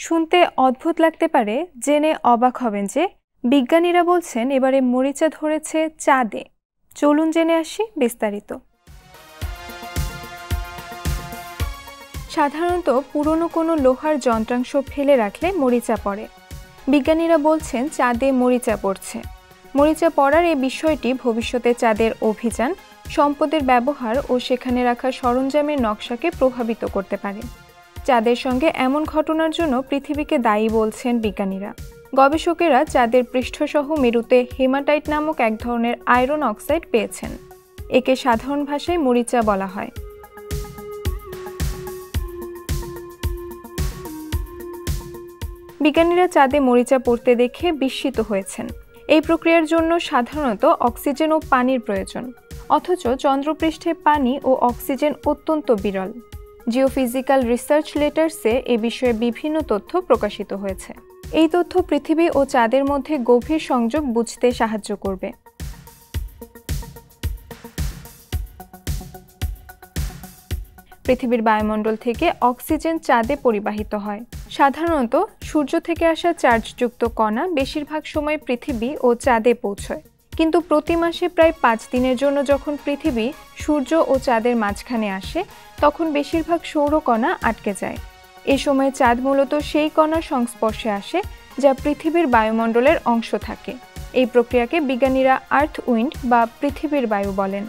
শুনতে অদ্ভুত লাগতে পারে, জেনে অবাক হবেন যে বিজ্ঞানীরা বলছেন এবারে মরিচা ধরেছে চাঁদে। চলুন জেনে আসি বিস্তারিত। সাধারণত পুরনো কোনো লোহার যন্ত্রাংশ ফেলে রাখলে মরিচা পড়ে। বিজ্ঞানীরা বলছেন চাঁদে মরিচা পড়ছে। মরিচা পড়ার এই বিষয়টি ভবিষ্যতে চাঁদের অভিযান, সম্পদের ব্যবহার ও সেখানে রাখা সরঞ্জামের নকশাকে প্রভাবিত করতে পারে। চাঁদের সঙ্গে এমন ঘটনার জন্য পৃথিবীকে দায়ী বলছেন বিজ্ঞানীরা। গবেষকেরা চাঁদের পৃষ্ঠসহ মেরুতে হেমাটাইট নামক এক ধরনের আয়রন অক্সাইড পেয়েছেন। একে সাধারণ ভাষায় মরিচা বলা হয়। বিজ্ঞানীরা চাঁদে মরিচা পড়তে দেখে বিস্মিত হয়েছেন। এই প্রক্রিয়ার জন্য সাধারণত অক্সিজেন ও পানির প্রয়োজন, অথচ চন্দ্রপৃষ্ঠে পানি ও অক্সিজেন অত্যন্ত বিরল। জিওফিজিক্যাল রিসার্চ লেটার্সে এ বিষয়ে বিভিন্ন তথ্য প্রকাশিত হয়েছে। এই তথ্য পৃথিবী ও চাঁদের মধ্যে গভীর সংযোগ বুঝতে সাহায্য করবে। পৃথিবীর বায়ুমণ্ডল থেকে অক্সিজেন চাঁদে পরিবাহিত হয়। সাধারণত সূর্য থেকে আসা চার্জযুক্ত কণা বেশিরভাগ সময় পৃথিবী ও চাঁদে পৌঁছয়, কিন্তু প্রতি মাসে প্রায় 5 দিনের জন্য যখন পৃথিবী সূর্য ও চাঁদের মাঝখানে আসে, তখন বেশিরভাগ সৌরকণা আটকে যায়। এ সময় চাঁদ মূলত সেই কণার সংস্পর্শে আসে যা পৃথিবীর বায়ুমণ্ডলের অংশ থাকে। এই প্রক্রিয়াকে বিজ্ঞানীরা আর্থ উইন্ড বা পৃথিবীর বায়ু বলেন।